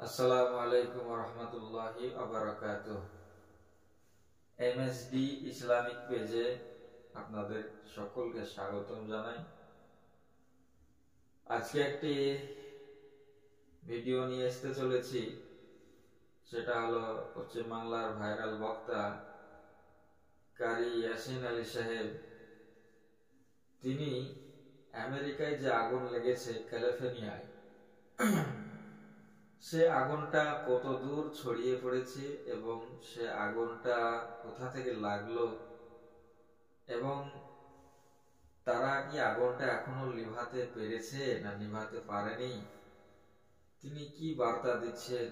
আসসালামু আলাইকুম রহমতুল্লাহি ওয়াবারাকাতুহ। এমএসডি ইসলামিক পেজে আপনাদের সকলকে স্বাগতম জানাই। আজকে একটি ভিডিও নিয়ে আসতে চলেছি, সেটা হলো পশ্চিম বাংলার ভাইরাল বক্তা কারি ইয়াসিন আলী সাহেব। তিনি আমেরিকায় যে আগুন লেগেছে ক্যালিফোর্নিয়ায়, সে আগুনটা কত দূর ছড়িয়ে পড়েছে এবং সে আগুনটা কোথা থেকে লাগলো এবং তারা কি আগুনটা এখনো নিভাতে পেরেছে না নিভাতে পারেনি, তিনি কি বার্তা দিচ্ছেন,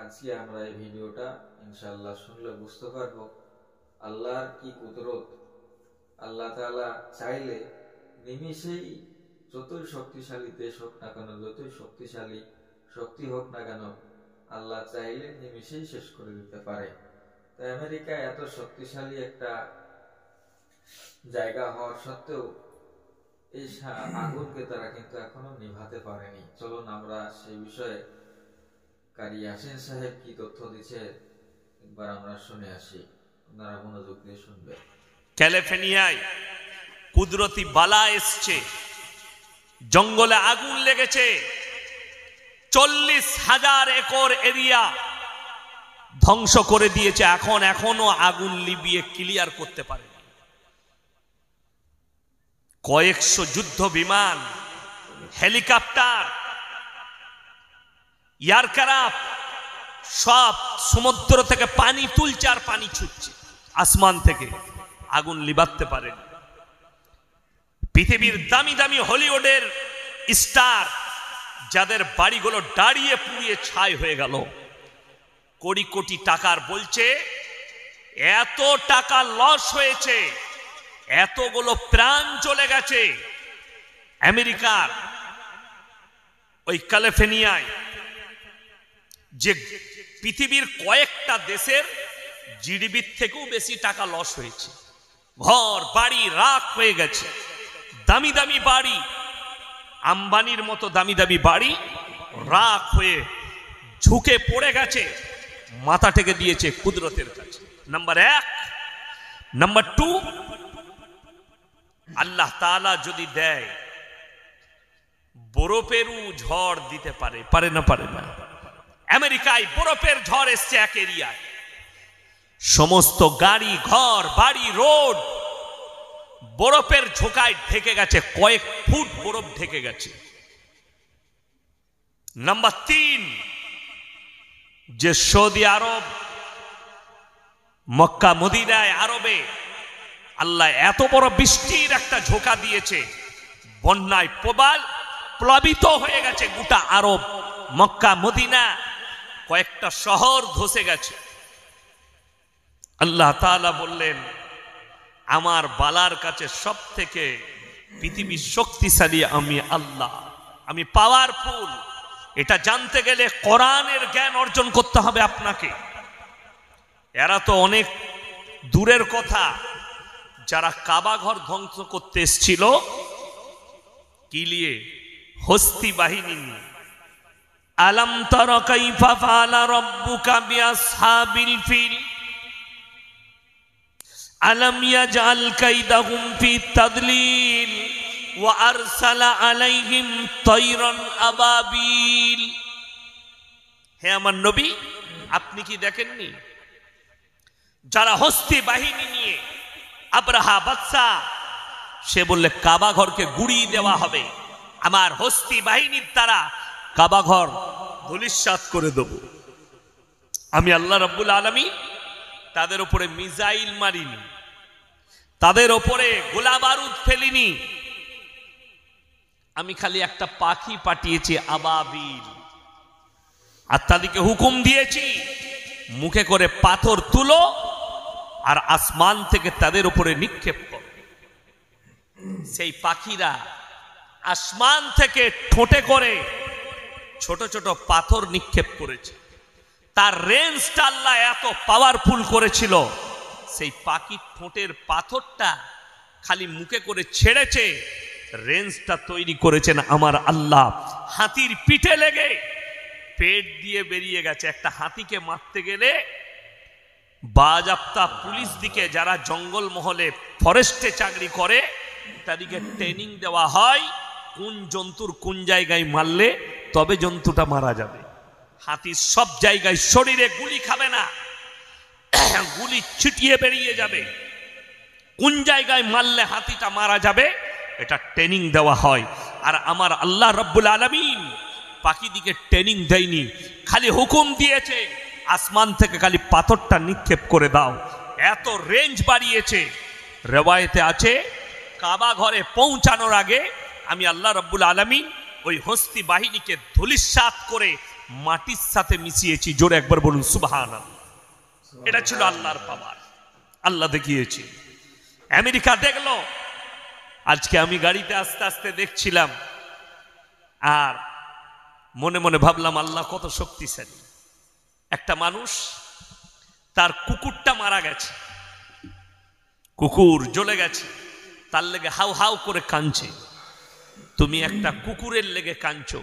আজকে আমরা এই ভিডিওটা ইনশাআল্লাহ শুনলে বুঝতে পারবো আল্লাহর কি কুদরত। আল্লাহ তাআলা চাইলে নিমিষেই, যতই শক্তিশালী দেশ হোক না কেন, যতই শক্তিশালী শক্তি হোক না কেন, আল্লাহ চাইলে নিমিষেই শেষ করে দিতে পারে। তো আমেরিকা এত শক্তিশালী একটা জায়গা হওয়ার সত্ত্বেও এই আগুনকে তারা কিন্তু এখনো নিভাতে পারেনি। চলুন আমরা সেই বিষয়ে কারি ইয়াসিন সাহেব কি তথ্য দিচ্ছে একবার আমরা শুনে আসি, আপনারা মনোযোগ দিয়ে শুনবেন। ক্যালিফোর্নিয়ায় কুদরতি বালা এসছে, জঙ্গলে আগুন লেগেছে, 40,000 একর এরিয়া ধ্বংস করে দিয়েছে। এখনো আগুন লিবিয়ে ক্লিয়ার করতে পারে। কয়েকশো যুদ্ধ বিমান, হেলিকপ্টার, এয়ারক্রাফট সব সমুদ্র থেকে পানি তুলছে আর পানি ছুটছে আসমান থেকে, আগুন লিবাতে পারেনি। পৃথিবীর দামি দামি হলিউডের স্টার, যাদের বাড়িগুলো দাঁড়িয়ে পুড়িয়ে ছাই হয়ে গেল, কোটি কোটি টাকার বলছে, এত টাকা লস হয়েছে, এতগুলো প্রাণ চলে গেছে। আমেরিকার ওই ক্যালিফোর্নিয়ায় যে পৃথিবীর কয়েকটা দেশের জিডিপির থেকেও বেশি টাকা লস হয়েছে। ঘর বাড়ি রাখ হয়ে গেছে, দামি দামি বাড়ি, আম্বানির মতো দামি দামি বাড়ি রাখ হয়ে ঝুঁকে পড়ে গেছে, মাথা টেকে দিয়েছে কুদরতের কাছে। নাম্বার 1। নাম্বার 2, আল্লাহ তাআলা যদি দেয়, বরফেরও ঝড় দিতে পারে, পারে না? আমেরিকায় বরফের ঝড় এসছে এক এরিয়ায়, সমস্ত গাড়ি ঘর বাড়ি রোড বরফের ঝোঁকায় ঢেকে গেছে, কয়েক ফুট বরফ ঢেকে গেছে। নাম্বার 3, যে সৌদি আরব, মক্কা মদিনায় আরবে আল্লাহ এত বড় বৃষ্টির একটা ঝোঁকা দিয়েছে, বন্যায় প্লাবিত হয়ে গেছে গোটা আরব, মক্কা মদিনা, কয়েকটা শহর ধসে গেছে। আল্লাহ তাআলা বললেন, আমার বালার কাছে সব থেকে পৃথিবীর শক্তিশালী আমি আল্লাহ, আমি পাওয়ারফুল। এটা জানতে গেলে কোরআনের জ্ঞান অর্জন করতে হবে আপনাকে। এরা তো অনেক দূরের কথা, যারা কাবা ঘর ধ্বংস করতে এসেছিল কি নিয়ে? হস্তি বাহিনী নিয়ে। আলাম তারা কাইফা ফাআলা রাব্বুকা বিআসহাবিল ফিল আলাম ইয়াজআল কাইদাহুম ফি তাদলিল ওয়া আরসালা আলাইহিম তায়রান আবাবিল। হে আমার নবী, আপনি কি দেখেননি যারা হস্তি বাহিনী নিয়ে, আব্রাহা বাদশাহ, সে বললে কাবা ঘরকে গুড়িয়ে দেওয়া হবে, আমার হস্তি বাহিনীর দ্বারা কাবা ঘর ধূলিসাৎ করে দেব। আমি আল্লাহ রাব্বুল আলামিন তাদের উপরে মিসাইল মারিনি, তাদের উপরে গোলা বারুদ ফেলিনি, আমি খালি একটা পাখি পাঠিয়েছি আবাবিল, আর তাদেরকে হুকুম দিয়েছি মুখে করে পাথর তুলো আর আসমান থেকে তাদের উপরে নিক্ষেপ করো। সেই পাখিরা আসমান থেকে ঠোঁটে করে ছোট ছোট পাথর নিক্ষেপ করেছে। তার রেঞ্জটা আল্লাহ এত পাওয়ারফুল করেছিল, সেই পাখির ঠোঁটের পাথরটা খালি মুখে করে ছেড়েছে, রেঞ্জটা তৈরি করেছেন আমার আল্লাহ। হাতির পিঠে লেগে পেট দিয়ে বেরিয়ে গেছে। একটা হাতিকে মারতে গেলে বাজাপ্তা পুলিশ দিকে, যারা জঙ্গল মহলে ফরেস্টে চাকরি করে, তাদেরকে ট্রেনিং দেওয়া হয় কোন জন্তুর কোন জায়গায় মারলে তবে জন্তুটা মারা যাবে। হাতি সব জায়গায় শরীরে গুলি খাবে না, গুলি ছিটিয়ে বেরিয়ে যাবে। কোন জায়গায় মারলে হাতিটা মারা যাবে এটা ট্রেনিং দেওয়া হয়। আর আমার আল্লাহ রব্বুল আলামিন পাখিদিকে ট্রেনিং দেয়নি, খালি হুকুম দিয়েছে আসমান থেকে খালি পাথরটা নিক্ষেপ করে দাও। এত রেঞ্জ বাড়িয়েছে। রেওয়ায়েতে আছে কাবা ঘরে পৌঁছানোর আগে আমি আল্লাহ রব্বুল আলামিন ওই হস্তি বাহিনীকে ধূলিসাৎ করে মাটির সাথে মিশিয়েছি। জোরে একবার বলুন সুবহানাল্লাহ। এটা ছিল আল্লাহর পাওয়ার, আল্লাহ দেখিয়েছি। আমেরিকা দেখলো। আজকে আমি গাড়িতে আস্তে আস্তে দেখছিলাম আর মনে মনে ভাবলাম আল্লাহ কত শক্তিশালী। একটা মানুষ তার কুকুরটা মারা গেছে, কুকুর জ্বলে গেছে, তার লেগে হাউ হাউ করে কাঁদছে। তুমি একটা কুকুরের লেগে কাঁদছো,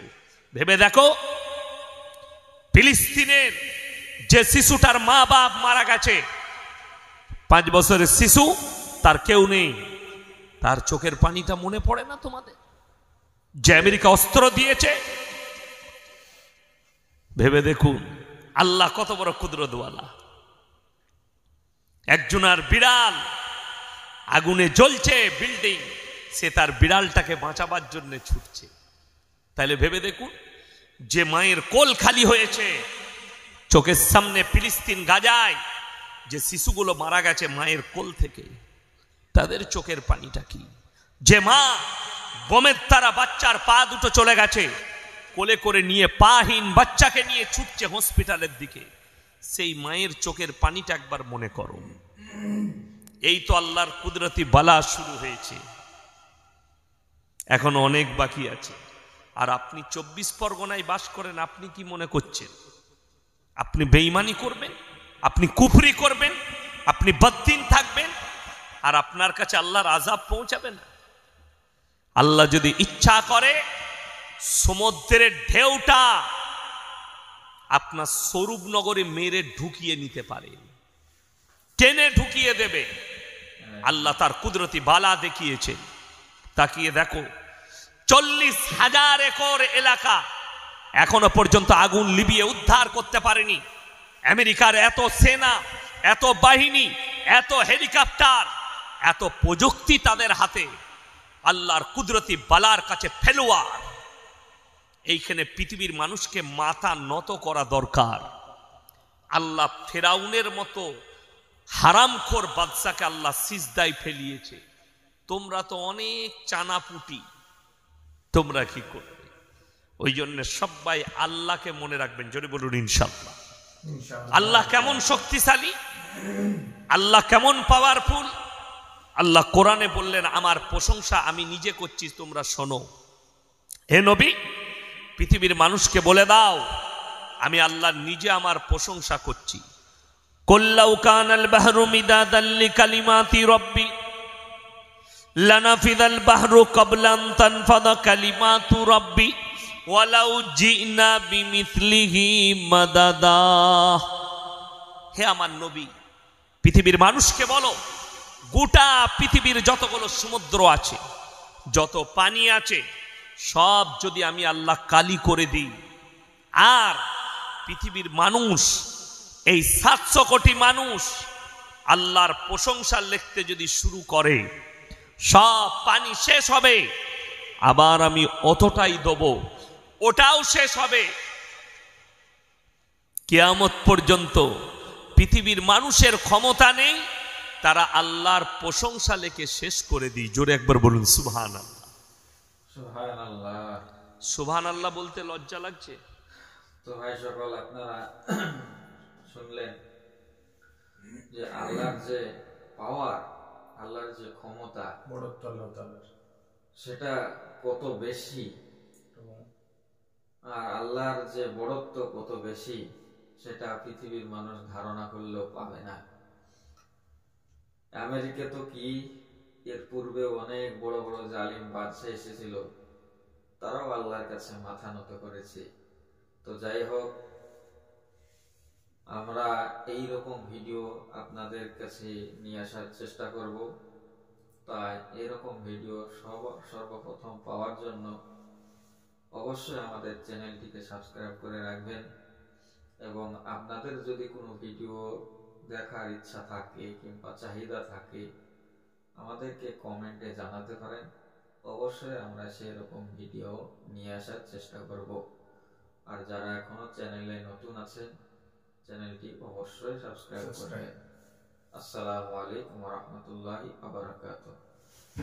ভেবে দেখো ফিলিস্তিনের যে শিশুটার মা বাপ মারা গেছে, 5 বছরের শিশু, তার কেউ নেই, তার চোখের পানিটা মনে পড়ে না তোমাদের? যে আমেরিকা অস্ত্র দিয়েছে, ভেবে দেখুন আল্লাহ কত বড় কুদরতওয়ালা। একজনের বিড়াল আগুনে জ্বলছে বিল্ডিং, সে তার বিড়ালটাকে বাঁচাবার জন্য ছুটছে। তাহলে ভেবে দেখুন, যে মায়ের কোল খালি হয়েছে, চোখের সামনে ফিলিস্তিন গাজায় যে শিশুগুলো মারা গেছে মায়ের কোল থেকে, তাদের চোখের পানিটা কি? যে মা বোমের তারা বাচ্চার পা দুটো চলে গেছে, কোলে করে নিয়ে পাহীন বাচ্চাকে নিয়ে ছুটছে হসপিটালের দিকে, সেই মায়ের চোখের পানিটা একবার মনে করো। এই তো আল্লাহর কুদরতি বালা শুরু হয়েছে, এখনো অনেক বাকি আছে। আর আপনি 24 পরগনায় বাস করেন, আপনি কি মনে করছেন আপনি বেঈমানি করবেন, আপনি কুফরি করবেন, আপনি বদ্দিন থাকবেন আর আপনার কাছে আল্লাহর আযাব পৌঁছাবে না? আল্লাহ যদি ইচ্ছা করে সমুদ্রের ঢেউটা আপনার স্বরূপনগরে মেরে ঢুকিয়ে নিতে পারে, টেনে ঢুকিয়ে দেবে। আল্লাহ তার কুদরতি বালা দেখিয়েছে। তাকিয়ে দেখো 40,000 একর এলাকা এখনো পর্যন্ত আগুন লিবিয়ে উদ্ধার করতে পারেনি। আমেরিকার এত সেনা, এত বাহিনী, এত হেলিকপ্টার, এত প্রযুক্তি তাদের হাতে, আল্লাহর কুদরতি বালার কাছে ফেলোয়ার। এইখানে পৃথিবীর মানুষকে মাথা নত করা দরকার। আল্লাহ ফেরাউনের মতো হারামখোর বাদশাকে আল্লাহ সিজদায় ফেলিয়েছে। তোমরা তো অনেক চানাপুটি, তোমরা কি করবে? ওই জন্য সবাই আল্লাহকে মনে রাখবেন। জোরে বলুন ইনশাআল্লাহ। আল্লাহ কেমন শক্তিশালী, আল্লাহ কেমন পাওয়ারফুল। আল্লাহ কোরআনে বললেন আমার প্রশংসা আমি নিজে করছি, তোমরা শোনো। হে নবী, পৃথিবীর মানুষকে বলে দাও আমি আল্লাহ নিজে আমার প্রশংসা করছি। কুল্লাউ কানাল বাহরু মিদাদাল লিকালিমাতি রাব্বি লানাফিদাল বাহরু ক্বাবলা আন তানফাদা কালিমাতু রাব্বি ওয়ালাউ জিনা বিমিথলিহি মাদাদা। হে আমার নবী, পৃথিবীর মানুষকে বলো গোটা পৃথিবীর যতগুলো সমুদ্র আছে, যত পানি আছে, সব যদি আমি আল্লাহ কালি করে দিই, আর পৃথিবীর মানুষ এই 700 কোটি মানুষ আল্লাহর প্রশংসা লিখতে যদি শুরু করে, সব পানি শেষ হবে, আবার আমি অতটাই দেব, ওটাও শেষ হবে। কিয়ামত পর্যন্ত পৃথিবীর মানুষের ক্ষমতা নেই তারা আল্লাহর প্রশংসা লিখে শেষ করে দিই। জোরে একবার বলুন সুবহানাল্লাহ। সুবহানাল্লাহ। সুবহানাল্লাহ বলতে লজ্জা লাগছে? তো ভাই সকল, আপনারা শুনলেন যে আল্লাহর যে পাওয়ার, আল্লাহর যে ক্ষমতা, বড়ত্ব আল্লাহ তাআলার, সেটা কত বেশি, আর আল্লাহর যে বড়ত্ব কত বেশি সেটা পৃথিবীর মানুষ ধারণা করলেও পাবে না। আমেরিকা তো কি, এর পূর্বে অনেক বড় বড় জালিম বাদশা এসেছিল, তারাও আল্লাহর কাছে মাথা নত করেছে। তো যাই হোক, আমরা এই রকম ভিডিও আপনাদের কাছে নিয়ে আসার চেষ্টা করব। তাই এরকম ভিডিও সর্বপ্রথম পাওয়ার জন্য অবশ্যই আমাদের চ্যানেলটিকে সাবস্ক্রাইব করে রাখবেন, এবং আপনাদের যদি কোনো ভিডিও দেখার ইচ্ছা থাকে কিংবা চাহিদা থাকে আমাদেরকে কমেন্টে জানাতে পারেন। অবশ্যই আমরা সেই রকম ভিডিও নিয়ে আসার চেষ্টা করব। আর যারা এখনো চ্যানেলে নতুন আছেন, চ্যানেলটি অবশ্যই সাবস্ক্রাইব করবেন। আসসালামু আলাইকুম ওয়া রাহমাতুল্লাহি ওয়া বারাকাতুহু।